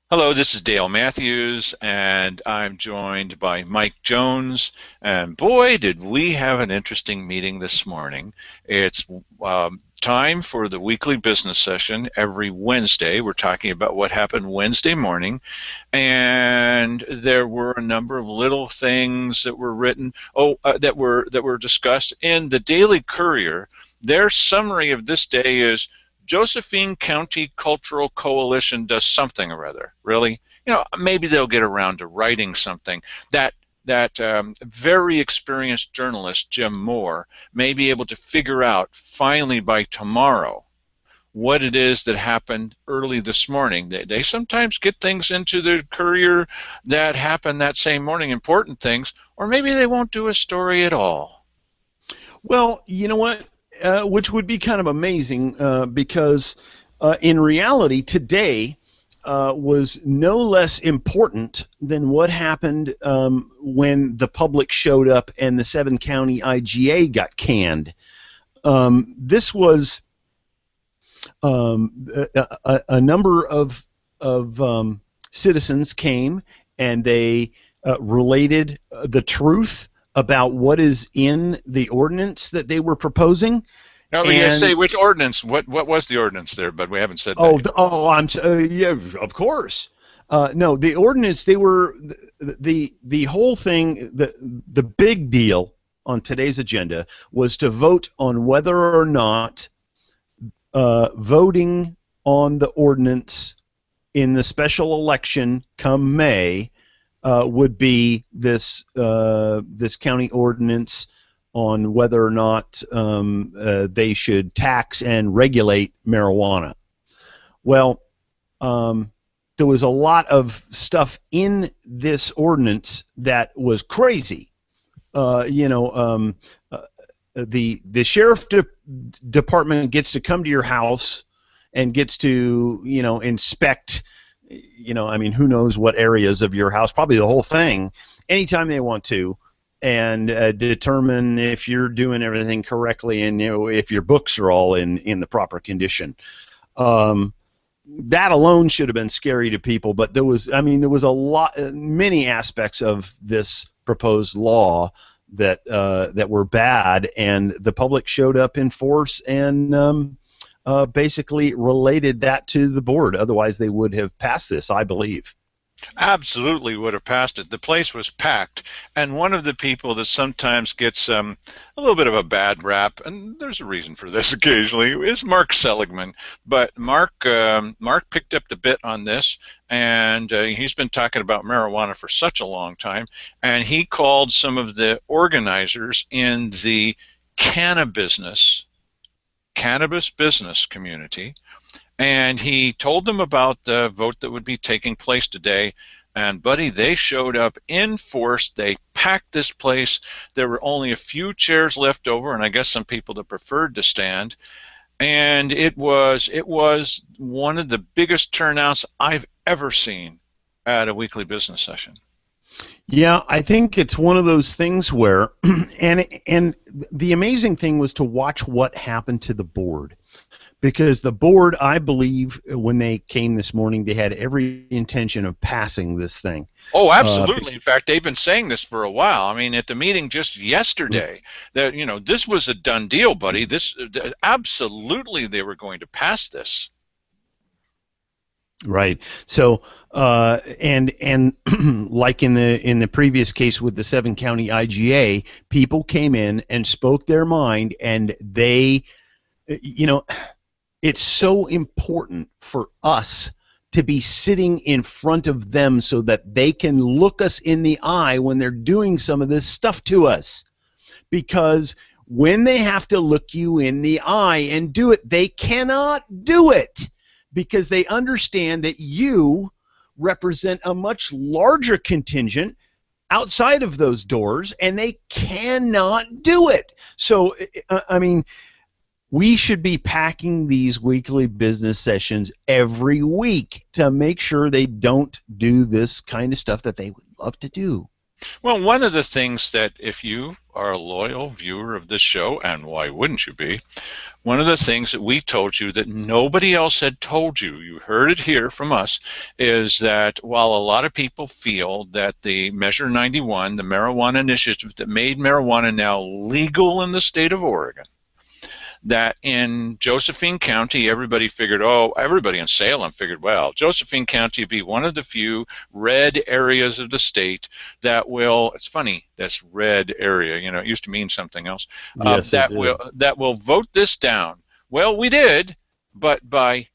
Hello, this is Dale Matthews, and I'm joined by Mike Jones. And boy, did we have an interesting meeting this morning. It's time for the weekly business session every Wednesday. We're talking about what happened Wednesday morning, and there were a number of little things that were written, that were discussed in the Daily Courier. Their summary of this day is Josephine County Cultural Coalition does something or other. Really, maybe they'll get around to writing something. That very experienced journalist Jim Moore may be able to figure out finally by tomorrow what it is that happened early this morning. They sometimes get things into the Courier that happen that same morning, important things, or maybe they won't do a story at all. Well, you know what? Which would be kind of amazing because in reality, today was no less important than what happened when the public showed up and the 7-county IGA got canned. This was a number of citizens came and they related the truth about what is in the ordinance that they were proposing. Now, we gotta say which ordinance. What was the ordinance there? But we haven't said that Oh, yet. yeah, of course. No, the ordinance. They were the whole thing. The big deal on today's agenda was to vote on whether or not voting on the ordinance in the special election come May would be this county ordinance on whether or not they should tax and regulate marijuana. Well, there was a lot of stuff in this ordinance that was crazy. The sheriff department gets to come to your house and gets to inspect. Who knows what areas of your house, probably the whole thing, anytime they want to, and determine if you're doing everything correctly and if your books are all in the proper condition. That alone should have been scary to people, but there was many aspects of this proposed law that were bad, and the public showed up in force and basically related that to the board. Otherwise, they would have passed this, I believe. Absolutely would have passed it. The place was packed, and one of the people that sometimes gets a little bit of a bad rap, and there's a reason for this occasionally, is Mark Seligman. But Mark picked up the bit on this, and he's been talking about marijuana for such a long time, and he called some of the organizers in the cannabis business community, and he told them about the vote that would be taking place today. And buddy, they showed up in force. They packed this place. There were only a few chairs left over, and I guess some people that preferred to stand. And it was one of the biggest turnouts I've ever seen at a weekly business session. Yeah, I think it's one of those things where, and the amazing thing was to watch what happened to the board. Because the board, I believe, when they came this morning, they had every intention of passing this thing. Oh, absolutely. In fact, they've been saying this for a while. I mean, at the meeting just yesterday, that this was a done deal, buddy. Absolutely, they were going to pass this. Right. So, and like in the previous case with the 7-county IGA, people came in and spoke their mind, and they, it's so important for us to be sitting in front of them so that they can look us in the eye when they're doing some of this stuff to us. Because when they have to look you in the eye and do it, they cannot do it because they understand that you represent a much larger contingent outside of those doors, and they cannot do it. So, we should be packing these weekly business sessions every week to make sure they don't do this kind of stuff that they would love to do. Well, one of the things that if you are a loyal viewer of this show, and why wouldn't you be, one of the things that we told you that nobody else had told you, you heard it here from us, is that while a lot of people feel that the Measure 91, the marijuana initiative that made marijuana now legal in the state of Oregon, that in Josephine County, everybody figured, oh, everybody in Salem figured, well, Josephine County would be one of the few red areas of the state that will, it's funny, that's red area, you know, it used to mean something else, Yes, it did. that will vote this down. Well, we did, but by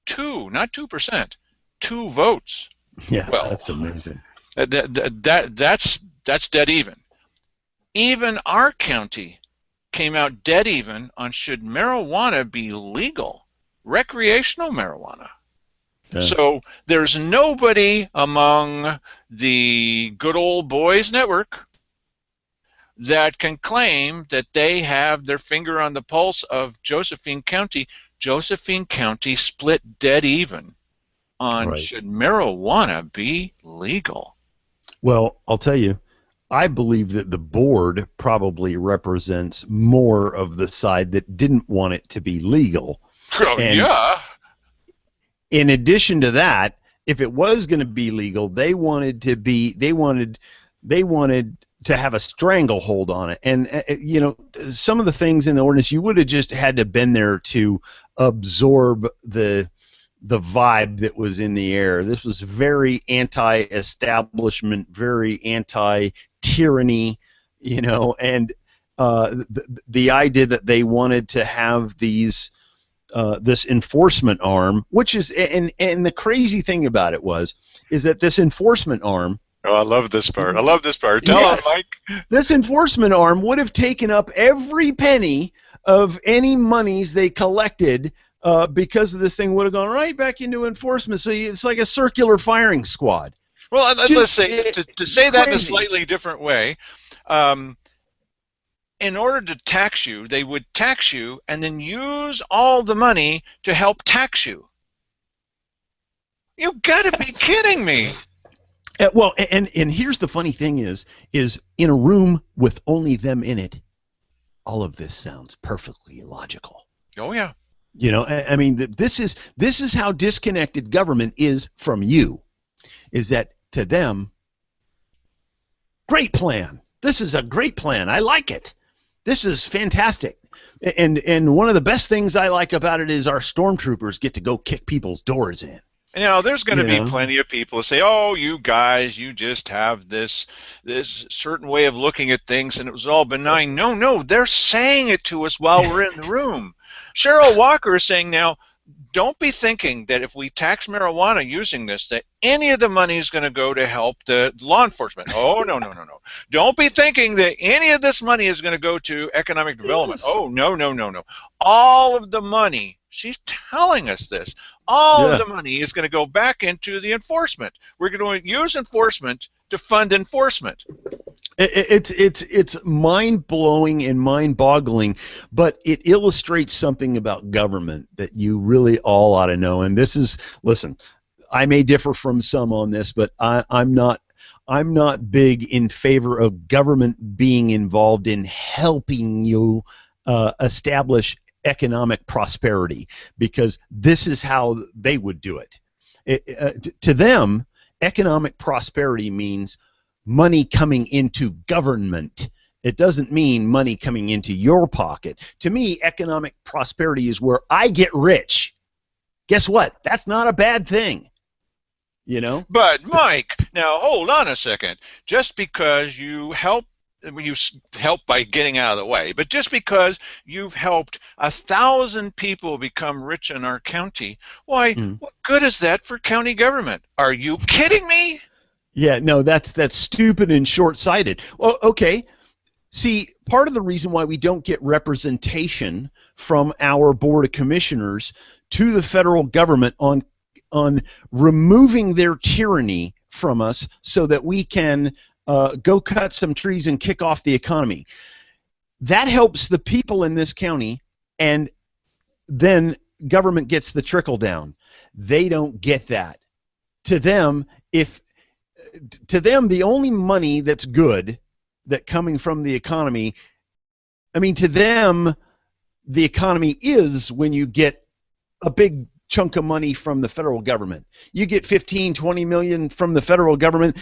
two, not 2%, 2 votes. Yeah, Well, that's amazing. that's dead even. Even our county came out dead even on should marijuana be legal, recreational marijuana. Yeah. So there's nobody among the good old boys network that can claim that they have their finger on the pulse of Josephine County. Josephine County split dead even on Right. should marijuana be legal. Well, I'll tell you, I believe that the board probably represents more of the side that didn't want it to be legal. Oh, And yeah. in addition to that, if it was going to be legal, they wanted to have a stranglehold on it. And you know, some of the things in the ordinance, you would have just had to been there to absorb the vibe that was in the air. This was very anti-establishment, very anti-tyranny, you know, and the idea that they wanted to have these this enforcement arm, which is, and the crazy thing about it is that this enforcement arm. Oh, I love this part. I love this part. Tell Yes. them, Mike. This enforcement arm would have taken up every penny of any monies they collected because of this thing would have gone right back into enforcement. So it's like a circular firing squad. Well, let's say, to say that in a crazy. slightly different way, in order to tax you, they would tax you and then use all the money to help tax you. You gotta be kidding me. Well, and here's the funny thing is in a room with only them in it, all of this sounds perfectly logical. Oh yeah. You know, I mean, this is how disconnected government is from you. Is that to them? Great plan. This is a great plan. I like it. This is fantastic. And one of the best things I like about it is our stormtroopers get to go kick people's doors in. You know, there's going to You be know? plenty of people who say, "Oh, you guys, you just have this certain way of looking at things, and it was all benign." No, they're saying it to us while we're in the room. Cheryl Walker is saying now, don't be thinking that if we tax marijuana using this, that any of the money is going to go to help the law enforcement. Oh, no. Don't be thinking that any of this money is going to go to economic development. Yes. Oh, no. All of the money, she's telling us this, all of the money is going to go back into the enforcement. We're going to use enforcement to fund enforcement. It's mind-blowing and mind-boggling, but it illustrates something about government that you really all ought to know. And this is, listen, I may differ from some on this, but I'm not big in favor of government being involved in helping you establish economic prosperity, because this is how they would do it. To them, economic prosperity means money coming into government. It doesn't mean money coming into your pocket. To me, economic prosperity is where I get rich. Guess what? That's not a bad thing. You know? But Mike, now hold on a second. Just because you help by getting out of the way, but just because you've helped 1,000 people become rich in our county, why, what good is that for county government? Are you kidding me? Yeah, no, that's stupid and short-sighted. Well, okay. See, part of the reason why we don't get representation from our Board of Commissioners to the federal government on removing their tyranny from us so that we can go cut some trees and kick off the economy. That helps the people in this county, and then government gets the trickle down. They don't get that. To them, if to them, the only money that's good that coming from the economy, I mean, to them, the economy is when you get a big chunk of money from the federal government. You get 15, 20 million from the federal government,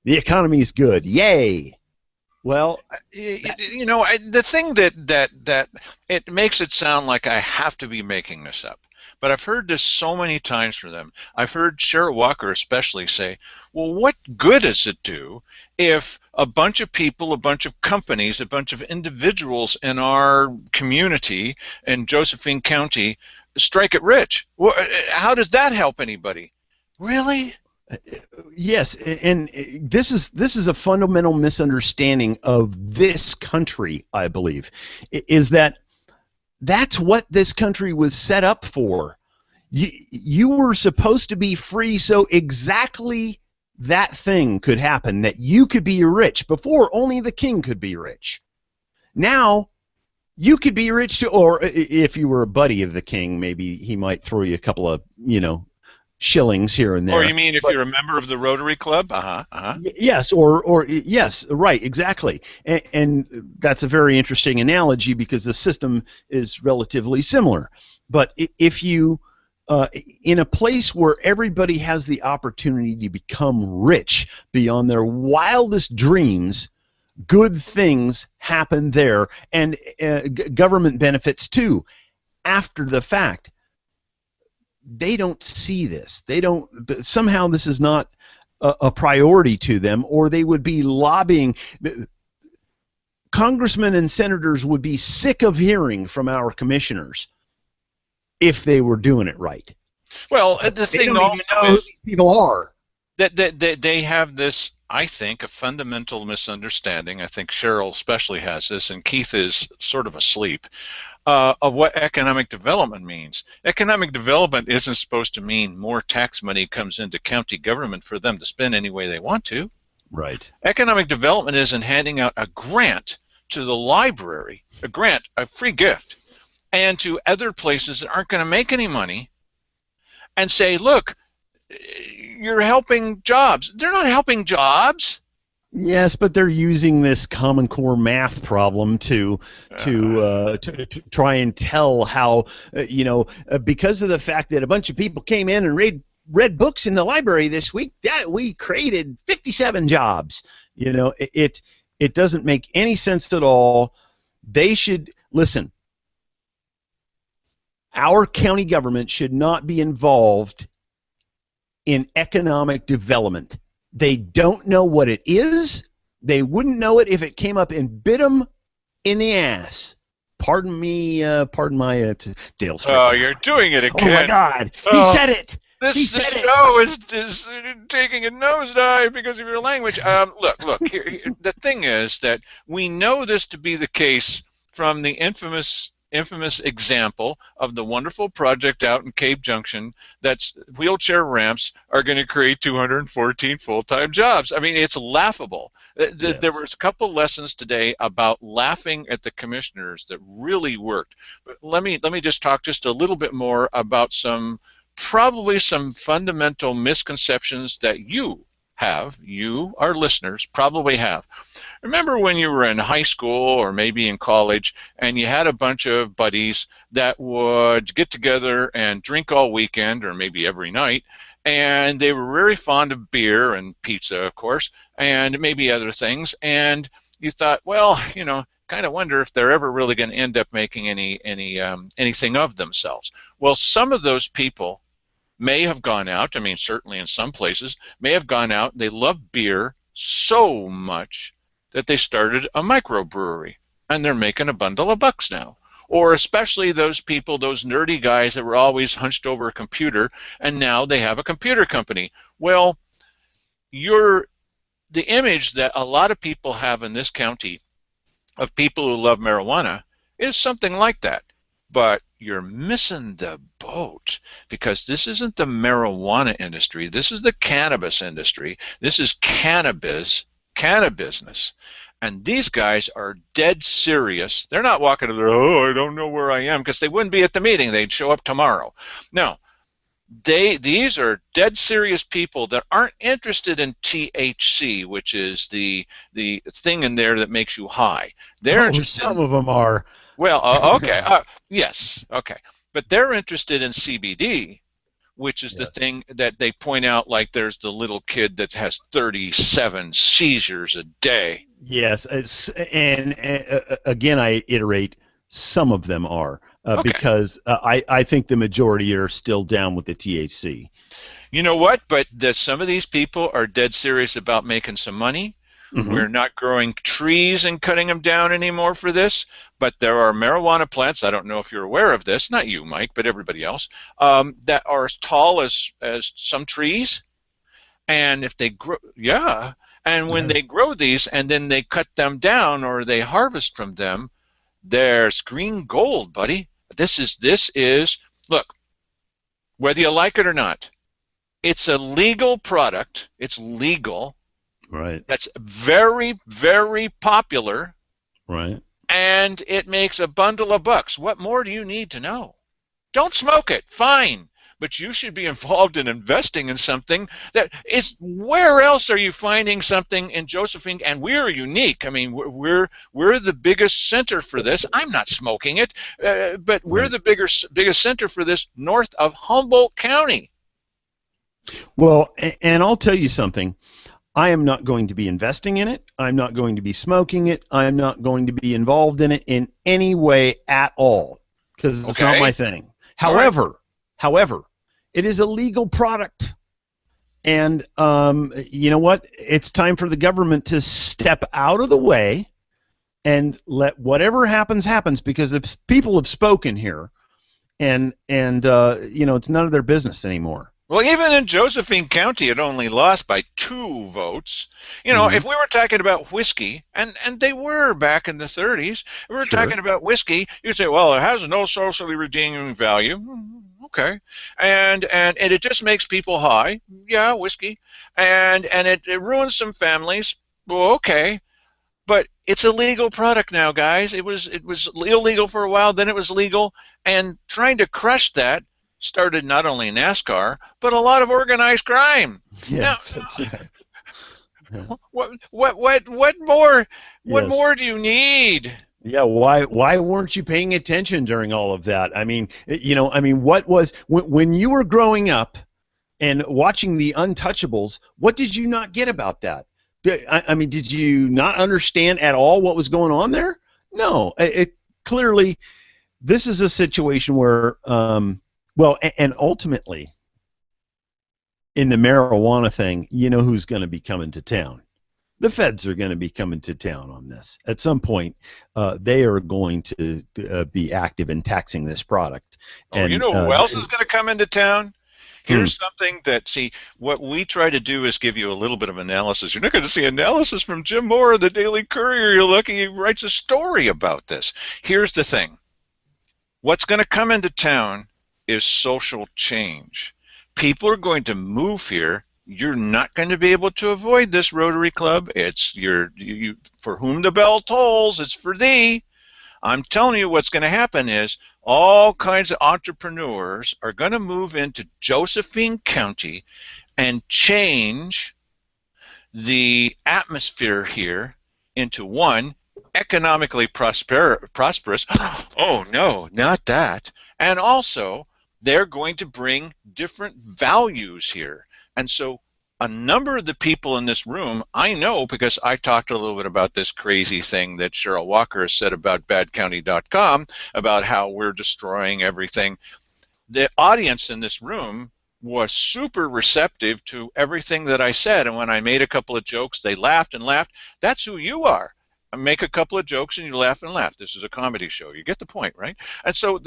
the economy is good. Yay. Well, the thing that it makes it sound like I have to be making this up, but I've heard this so many times from them. I've heard Cheryl Walker especially say, well, what good does it do if a bunch of people, a bunch of companies, a bunch of individuals in our community in Josephine County strike it rich? How does that help anybody? Really? yes, and this is a fundamental misunderstanding of this country, I believe, is that that's what this country was set up for. You were supposed to be free so exactly that thing could happen, that you could be rich. Before, only the king could be rich. Now, you could be rich too, or if you were a buddy of the king, maybe he might throw you a couple of, shillings here and there. Or you mean if you're a member of the Rotary Club? Yes, or yes, right, exactly. And that's a very interesting analogy because the system is relatively similar. But if you, in a place where everybody has the opportunity to become rich beyond their wildest dreams, good things happen there, and government benefits too, after the fact. They don't see this. They don't. Somehow this is not a priority to them, or they would be lobbying. Congressmen and senators would be sick of hearing from our commissioners if they were doing it right. Well, the thing also know who these people are. That they have this, I think, a fundamental misunderstanding. I think Cheryl especially has this, and Keith is sort of asleep. Of what economic development means. Economic development isn't supposed to mean more tax money comes into county government for them to spend any way they want to. Right. Economic development isn't handing out a grant to the library, a free gift, and to other places that aren't going to make any money, and say, look, you're helping jobs. They're not helping jobs. Yes, but they're using this Common Core math problem to try and tell how, because of the fact that a bunch of people came in and read books in the library this week, that we created 57 jobs. It doesn't make any sense at all. They should listen. Our county government should not be involved in economic development. They don't know what it is. They wouldn't know it if it came up and bit them in the ass. Pardon me, pardon my Dale's. Oh, you're doing it again. Oh my God, he said it. This show is taking a nosedive because of your language. Look. The thing is that we know this to be the case from the infamous example of the wonderful project out in Cape Junction that's wheelchair ramps are going to create 214 full-time jobs. I mean, it's laughable. Yes. There was a couple lessons today about laughing at the commissioners that really worked. But let me just talk just a little bit more about probably some fundamental misconceptions that you, our listeners, probably have. Remember when you were in high school or maybe in college and you had a bunch of buddies that would get together and drink all weekend or maybe every night, and they were very fond of beer and pizza, of course, and maybe other things, and you thought, well, kind of wonder if they're ever really going to end up making anything of themselves. Well, some of those people may have gone out, I mean, certainly in some places, may have gone out, they love beer so much that they started a microbrewery, and they're making a bundle of bucks now. Or especially those people, those nerdy guys that were always hunched over a computer, and now they have a computer company. Well, the image that a lot of people have in this county of people who love marijuana is something like that. But you're missing the boat, because this isn't the marijuana industry. This is the cannabis industry. This is cannabusiness. And these guys are dead serious. They're not walking to their, I don't know where I am, because they wouldn't be at the meeting. They'd show up tomorrow. No, these are dead serious people that aren't interested in THC, which is the thing in there that makes you high. They're Oh, interested some in, of them are. well, okay, yes, okay, but they're interested in CBD, which is the Yes. thing that they point out, like there's the little kid that has 37 seizures a day. Yes, and again, I iterate, some of them are, Okay. because I think the majority are still down with the THC. You know what? But some of these people are dead serious about making some money. Hmm. We're not growing trees and cutting them down anymore for this, but there are marijuana plants. I don't know if you're aware of this, not you, Mike, but everybody else, that are as tall as some trees. And if they grow, yeah, and when Yeah. they grow these and then they cut them down or they harvest from them, there's green gold, buddy. This is look, whether you like it or not, it's a legal product. It's legal. Right. That's very, very popular, Right. and it makes a bundle of bucks. What more do you need to know? Don't smoke it, fine, but you should be involved in investing in something that is. Where else are you finding something in Josephine? And we're unique. I mean, we're the biggest center for this. I'm not smoking it, but we're Right. the biggest center for this north of Humboldt County. Well, and I'll tell you something. I am not going to be investing in it. I'm not going to be smoking it. I'm not going to be involved in it in any way at all, because it's not my Okay, thing. all right. However, it is a legal product. And you know what? It's time for the government to step out of the way and let whatever happens happens, because the people have spoken here, and you know, it's none of their business anymore. Well, even in Josephine County, it only lost by 2 votes. You know, Hmm. if we were talking about whiskey, and they were back in the 30s, if we were talking Sure. about whiskey, you'd say, well, it has no socially redeeming value. Okay, and it just makes people high. Yeah, whiskey, and it ruins some families. Well, okay, but it's a legal product now, guys. It was illegal for a while, then it was legal, and trying to crush that started not only NASCAR but a lot of organized crime. Now, Yes, that's right. Yeah. what more? What Yes. more do you need? Yeah, why weren't you paying attention during all of that? I mean, you know, I mean, what was when you were growing up and watching the Untouchables, what did you not get about that? I mean, did you not understand at all what was going on there? No, it clearly, this is a situation where, well, and ultimately in the marijuana thing, you know who's going to be coming to town? The feds are going to be coming to town on this at some point. They are going to be active in taxing this product, Oh, you and know who else is going to come into town? hmm, Here's something that, see, what we try to do is give you a little bit of analysis. You're not going to see analysis from Jim Moore of the Daily Courier. You're lucky he writes a story about this. Here's the thing. What's going to come into town is social change. People are going to move here. You're not going to be able to avoid this Rotary Club. It's you for whom the bell tolls, it's for thee. I'm telling you what's going to happen is all kinds of entrepreneurs are going to move into Josephine County and change the atmosphere here into one economically prosperous. Oh no, not that. And also, they're going to bring different values here. And so a number of the people in this room, I know because I talked a little bit about this crazy thing that Cheryl Walker has said about BadCounty.com, about how we're destroying everything. The audience in this room was super receptive to everything that I said. And when I made a couple of jokes, they laughed and laughed. That's who you are. I make a couple of jokes and you laugh and laugh. This is a comedy show. You get the point, right? And so,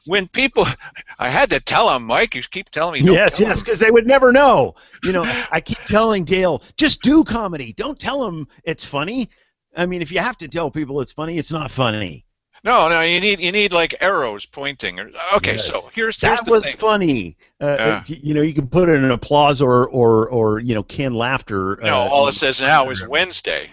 when people, I had to tell them, Mike, you keep telling me don't yes, tell yes, them. because they would never know. You know, I keep telling Dale, just do comedy. Don't tell them it's funny. I mean, if you have to tell people it's funny, it's not funny. No, no, you need like arrows pointing. Okay, so Yes, here's that the was thing. funny. Uh, You know, you can put in an applause or you know, canned laughter. no, all it says now is Or Wednesday,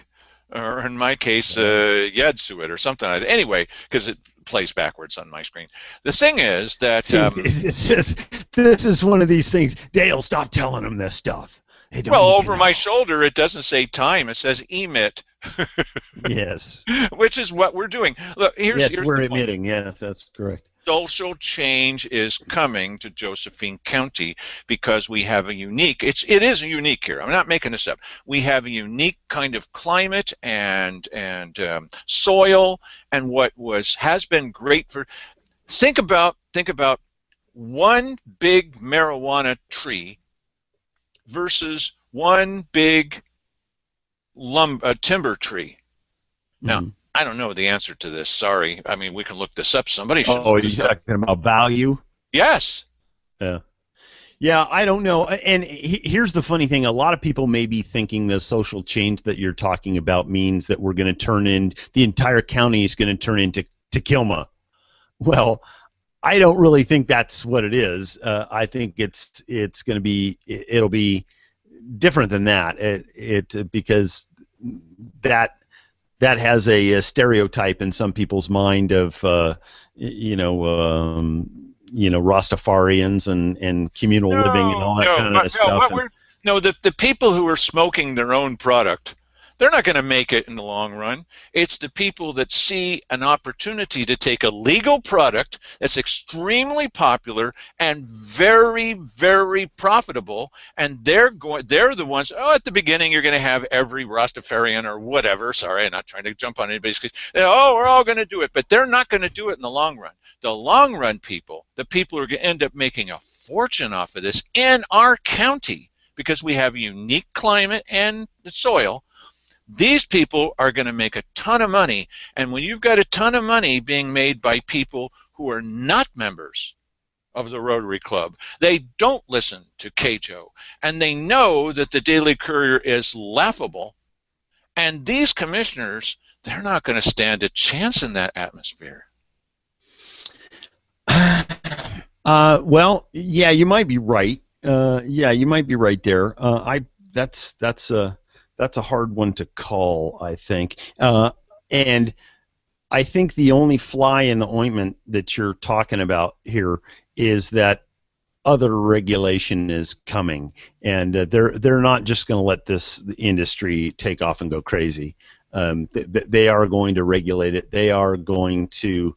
or in my case, yeah. Yedsuit or something like that. Anyway, because plays backwards on my screen. The thing is that See, it's just, this is one of these things. Dale, stop telling them this stuff. They don't well, need to over my know. shoulder it doesn't say time; it says emit, Yes. which is what we're doing. Look, here's Yes, we're the point. admitting. Yes, that's correct. Social change is coming to Josephine County because we have a unique, it is unique here. I'm not making this up. We have a unique kind of climate and soil, and what has been great for, think about one big marijuana tree versus one big timber tree. Now, Mhm. I don't know the answer to this. Sorry. I mean, we can look this up. Somebody should Oh, look you're this up. talking about value? Yes. Yeah. Yeah, I don't know. And here's the funny thing. A lot of people may be thinking the social change that you're talking about means that we're going to turn in, the entire county is going to turn into Kilma. Well, I don't really think that's what it is. I think it's going to be, it'll be different than that. Because that has a stereotype in some people's mind of Rastafarians and communal living and all that kind of stuff. No, the people who are smoking their own product, they're not going to make it in the long run. It's the people that see an opportunity to take a legal product that's extremely popular and very, very profitable, and they're the ones. Oh, at the beginning you're going to have every Rastafarian or whatever. Sorry, I'm not trying to jump on anybody's case. Oh, we're all going to do it, but they're not going to do it in the long run. The long run people, the people who are going to end up making a fortune off of this in our county, because we have a unique climate and soil. These people are going to make a ton of money, and when you've got a ton of money being made by people who are not members of the Rotary Club, they don't listen to KJO, and they know that the Daily Courier is laughable, and these commissioners, they're not going to stand a chance in that atmosphere. Well, yeah, you might be right. Yeah, you might be right there. That's a hard one to call, I think. And I think the only fly in the ointment that you're talking about here is that other regulation is coming, and they're not just going to let this industry take off and go crazy. They are going to regulate it. They are going to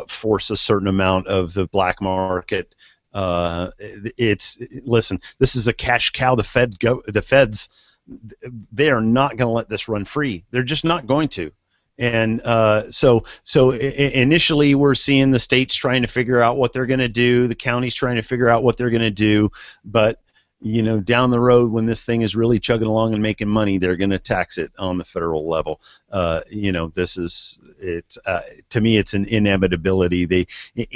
force a certain amount of the black market. Listen, this is a cash cow. The feds, they are not going to let this run free. They're just not going to. And so initially we're seeing the states trying to figure out what they're going to do, the counties trying to figure out what they're going to do, but down the road when this thing is really chugging along and making money, they're going to tax it on the federal level. This is to me it's an inevitability.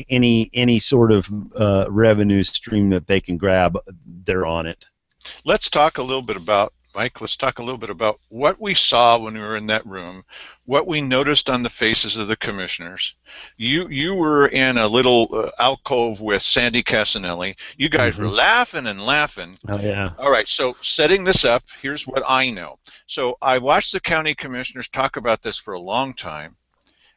Any sort of revenue stream that they can grab, they're on it. Let's talk a little bit about what we saw when we were in that room, what we noticed on the faces of the commissioners. You were in a little alcove with Sandy Casanelli. You guys were laughing and laughing. Oh, yeah. All right, so setting this up, here's what I know. So I watched the county commissioners talk about this for a long time.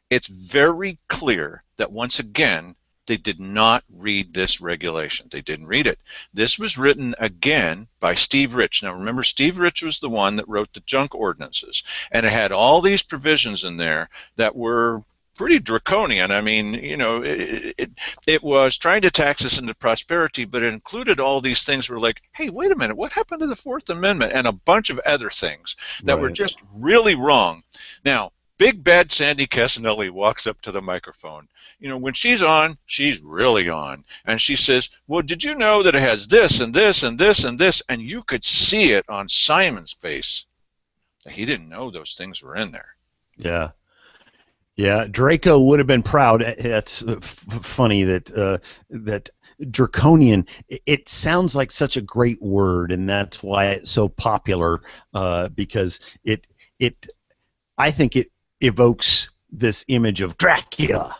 It's very clear that, once again, they did not read this regulation. They didn't read it. This was written again by Steve Rich. Now remember, Steve Rich was the one that wrote the junk ordinances, and it had all these provisions in there that were pretty draconian. I mean, it was trying to tax us into prosperity, but it included all these things were like, hey, wait a minute, what happened to the Fourth Amendment? And a bunch of other things that were just really wrong. Now, Big Bad Sandy Casanelli walks up to the microphone. When she's on, she's really on. And she says, well, did you know that it has this and this and this and this? And you could see it on Simon's face. He didn't know those things were in there. Yeah. Yeah, Draco would have been proud. That's funny that draconian. It sounds like such a great word, and that's why it's so popular. Because I think it evokes this image of Dracula,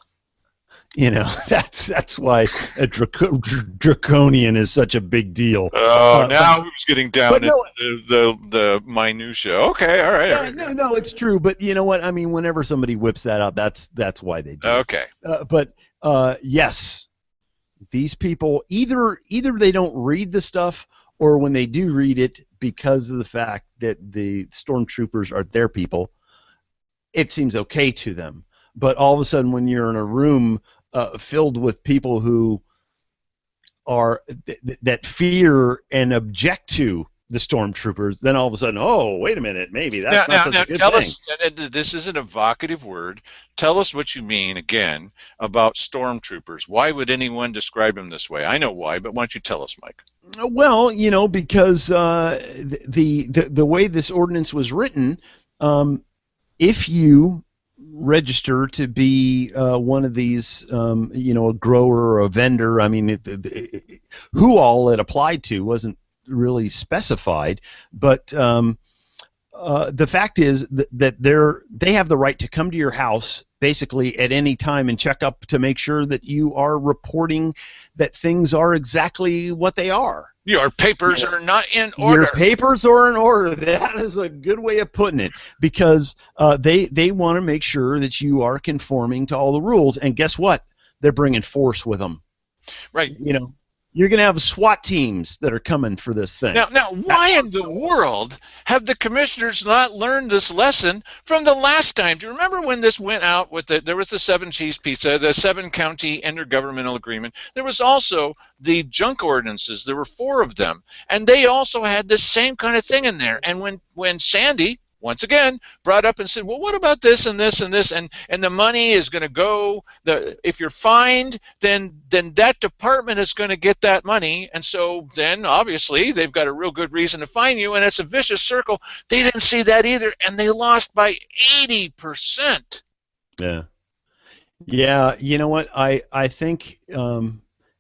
That's why a draconian is such a big deal. Oh, But now who's getting down into no, the minutia? Okay, all right, all yeah, right. no, it's true. But you know what? I mean, whenever somebody whips that out, that's why they do it. Okay. But yes, these people either they don't read the stuff, or when they do read it, because of the fact that the stormtroopers are their people, it seems okay to them. But all of a sudden, when you're in a room filled with people who are that fear and object to the stormtroopers, then all of a sudden, oh, wait a minute, maybe that's not such Now, a good tell thing. us. This is an evocative word. Tell us what you mean again about stormtroopers. Why would anyone describe them this way? I know why, but why don't you tell us, Mike? Well, because the way this ordinance was written, if you register to be one of these, a grower or a vendor, I mean, who all it applied to wasn't really specified, but the fact is that they have the right to come to your house basically at any time and check up to make sure that you are reporting that things are exactly what they are. Your papers are not in order. Your papers are in order. That is a good way of putting it, because they want to make sure that you are conforming to all the rules. And guess what? They're bringing force with them. Right. You're going to have SWAT teams that are coming for this thing. Now, why in the world have the commissioners not learned this lesson from the last time? Do you remember when this went out with there was the 7 cheese pizza, the 7 county intergovernmental agreement? There was also the junk ordinances. There were 4 of them, and they also had the same kind of thing in there. And when Sandy, once again, brought up and said, well, what about this and this and this, and the money is going to go, if you're fined, then that department is going to get that money, and so then obviously they've got a real good reason to fine you, and it's a vicious circle. They didn't see that either, and they lost by 80%. Yeah, you know what? I think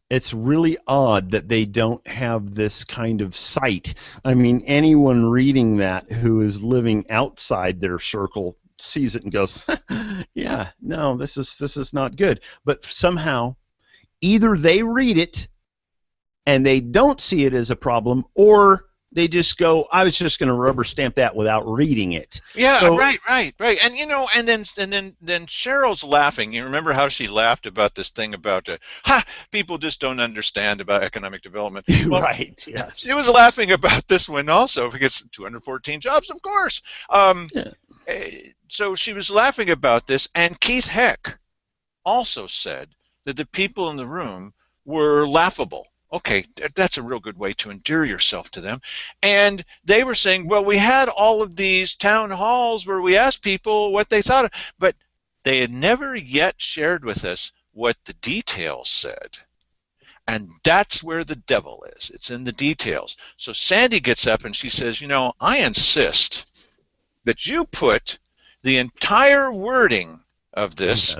it's really odd that they don't have this kind of sight. I mean, anyone reading that who is living outside their circle sees it and goes, yeah, no, this is not good. But somehow, either they read it and they don't see it as a problem, or they just go, I was just going to rubber stamp that without reading it. Yeah, So, right. And then Cheryl's laughing. You remember how she laughed about this thing about people just don't understand about economic development. Well, right, yes. she was laughing about this one also because 214 jobs, of course. Yeah. So she was laughing about this, and Keith Heck also said that the people in the room were laughable. Okay, that's a real good way to endear yourself to them. And they were saying, well, we had all of these town halls where we asked people what they thought, but they had never yet shared with us what the details said. And that's where the devil is. It's in the details. So Sandy gets up and she says, I insist that you put the entire wording of this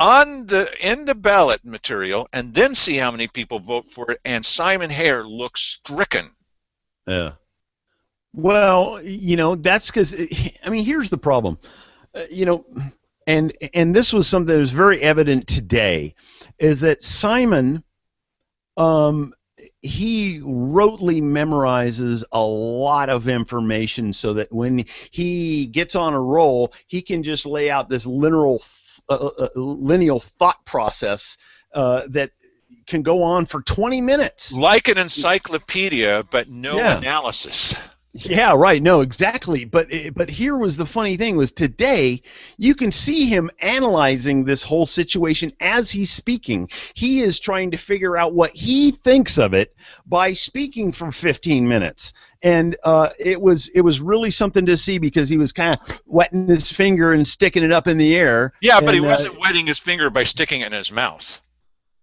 in the ballot material, and then see how many people vote for it. And Simon Hare looks stricken. Yeah. Well, that's because, here's the problem. And this was something that was very evident today, is that Simon, he rotely memorizes a lot of information so that when he gets on a roll, he can just lay out this lineal thought process that can go on for 20 minutes. Like an encyclopedia, but no analysis. Yeah, right. No, exactly. But here was the funny thing, was today you can see him analyzing this whole situation as he's speaking. He is trying to figure out what he thinks of it by speaking for 15 minutes. And it was really something to see, because he was kind of wetting his finger and sticking it up in the air. Yeah, but he wasn't wetting his finger by sticking it in his mouth.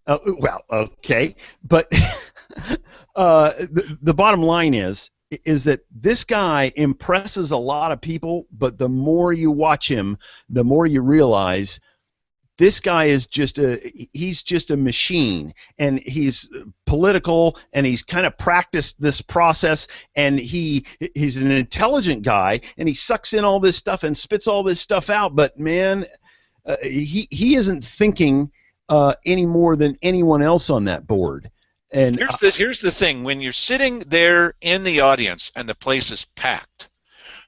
Well, okay. But the bottom line is that this guy impresses a lot of people, but the more you watch him, the more you realize this guy is he's just a machine, and he's political, and he's kind of practiced this process, and he's an intelligent guy, and he sucks in all this stuff and spits all this stuff out, but man, he isn't thinking any more than anyone else on that board. And here's the thing: when you're sitting there in the audience and the place is packed,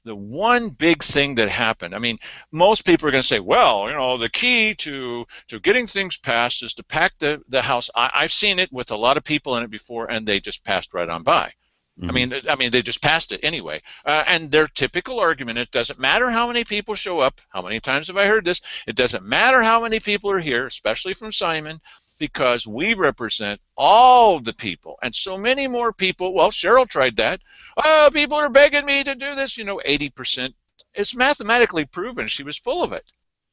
the one big thing that happened, I mean, most people are going to say, well, you know, the key to getting things passed is to pack the house. I've seen it with a lot of people in it before, and they just passed right on by. Mm-hmm. I mean, they just passed it anyway. And their typical argument: it doesn't matter how many people show up. How many times have I heard this? It doesn't matter how many people are here, especially from Simon, because we represent all the people, and so many more people. Well, Cheryl tried that. Oh, people are begging me to do this. You know, 80%. It's mathematically proven. She was full of it.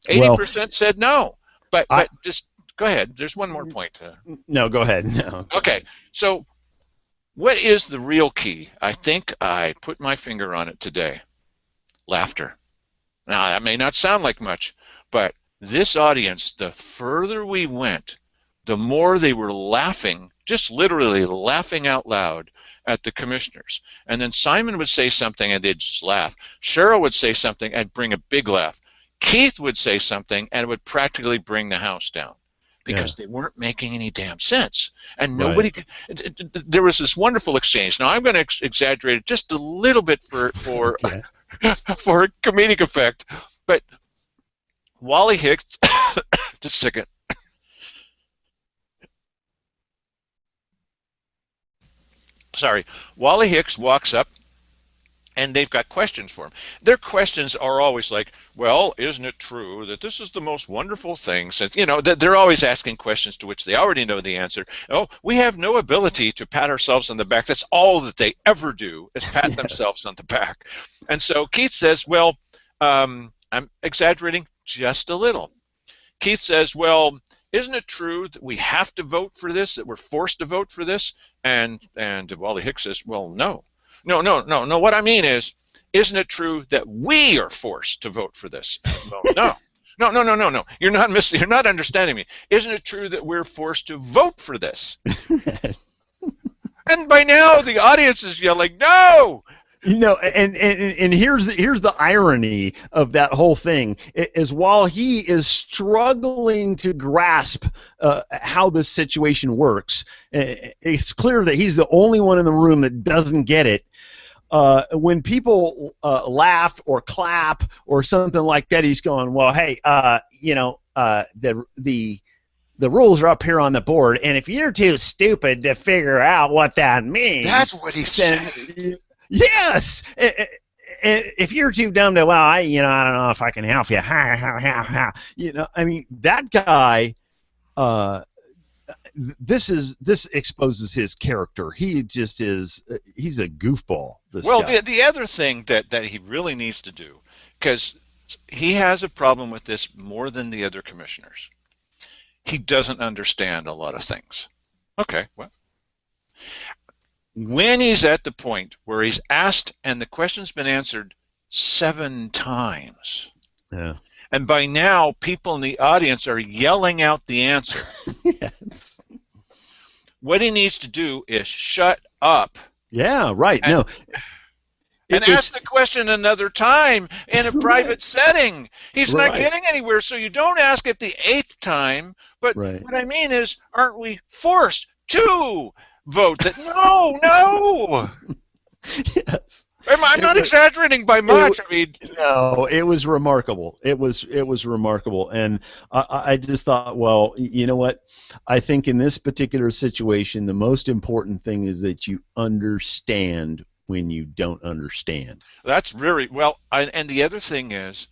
80% said no. But just go ahead. There's one more point. No, go ahead. No. Okay. So what is the real key? I think I put my finger on it today. Laughter. Now, that may not sound like much, but this audience, the further we went, the more they were laughing, just literally laughing out loud at the commissioners. And then Simon would say something and they'd just laugh. Cheryl would say something and bring a big laugh. Keith would say something and it would practically bring the house down, because they weren't making any damn sense. And nobody there was this wonderful exchange. Now, I'm going to exaggerate it just a little bit for for comedic effect, but Wally Hicks, just a second. Sorry, Wally Hicks walks up, and they've got questions for him. Their questions are always like, well, isn't it true that this is the most wonderful thing? Since, you know, they're always asking questions to which they already know the answer. Oh, we have no ability to pat ourselves on the back. That's all that they ever do, is pat themselves on the back. And so Keith says, well, I'm exaggerating just a little. Keith says, well, isn't it true that we have to vote for this, that we're forced to vote for this? And Wally Hicks says, well, no. No. What I mean is, isn't it true that we are forced to vote for this? Well, no. You're not understanding me. Isn't it true that we're forced to vote for this? And by now the audience is yelling, no. You know, and here's the irony of that whole thing is, while he is struggling to grasp how this situation works, it's clear that he's the only one in the room that doesn't get it. When people laugh or clap or something like that, he's going, well, hey, you know, the rules are up here on the board, and if you're too stupid to figure out what that means, that's what he said. Yes. If you're too dumb to, well, I don't know if I can help you. You know, I mean, that guy. This exposes his character. He just is. He's a goofball. Well, the other thing that he really needs to do, because he has a problem with this more than the other commissioners. He doesn't understand a lot of things. Okay, well. When he's at the point where he's asked and the question's been answered 7 times, and by now people in the audience are yelling out the answer, yes. What he needs to do is shut up. Yeah, right. And ask the question another time in a private setting. He's not getting anywhere, so you don't ask it the 8th time. But what I mean is, aren't we forced to vote that? No. Yes. I'm not exaggerating by much. I mean, no, it was remarkable. It was remarkable, and I just thought, well, you know what? I think in this particular situation, the most important thing is that you understand when you don't understand. That's very well. And the other thing is,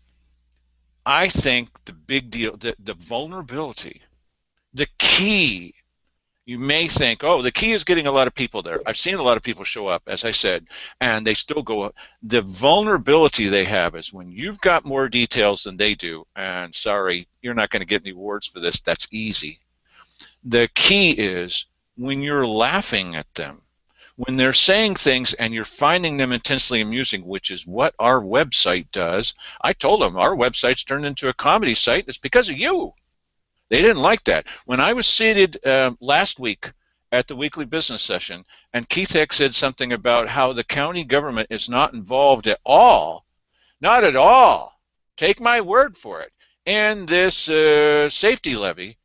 I think the big deal, the vulnerability, the key. You may think, oh, the key is getting a lot of people there. I've seen a lot of people show up, as I said, and they still go up. The vulnerability they have is when you've got more details than they do, and sorry, you're not going to get any awards for this. That's easy. The key is when you're laughing at them, when they're saying things and you're finding them intensely amusing, which is what our website does. I told them our website's turned into a comedy site. It's because of you. They didn't like that. When I was seated last week at the weekly business session, and Keith Hicks said something about how the county government is not involved at all, not at all, take my word for it, in this safety levy,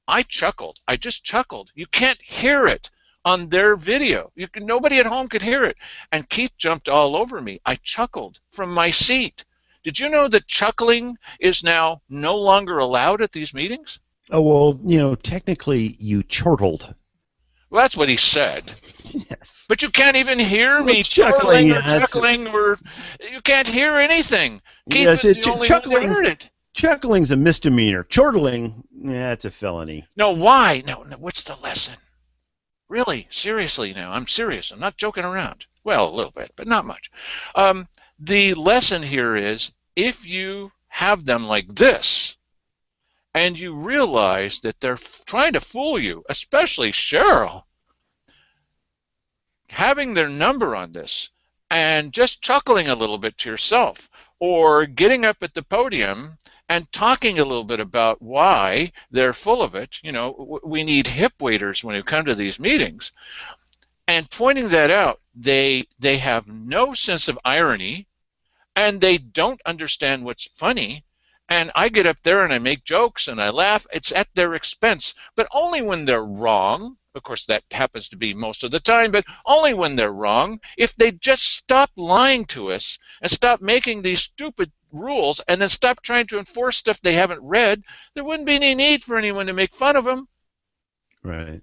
I chuckled. I just chuckled. You can't hear it on their video. Nobody at home could hear it. And Keith jumped all over me. I chuckled from my seat. Did you know that chuckling is now no longer allowed at these meetings? Oh, well, technically you chortled. Well, that's what he said. Yes. But you can't even hear Well, me chuckling, chortling or yeah, chuckling, or you can't hear anything. Keith yes, was the only one that heard it. chuckling's a misdemeanor. Chortling, yeah, it's a felony. No, why? No, what's the lesson? Really, seriously now. I'm serious. I'm not joking around. Well, a little bit, but not much. The lesson here is if you have them like this, and you realize that they're trying to fool you, especially Cheryl, having their number on this and just chuckling a little bit to yourself, or getting up at the podium and talking a little bit about why they're full of it. We need hip waiters when you come to these meetings, and pointing that out. They have no sense of irony, and they don't understand what's funny. And I get up there and I make jokes and I laugh. It's at their expense, but only when they're wrong. Of course, that happens to be most of the time, but only when they're wrong. If they just stop lying to us and stop making these stupid rules and then stop trying to enforce stuff they haven't read, there wouldn't be any need for anyone to make fun of them. Right.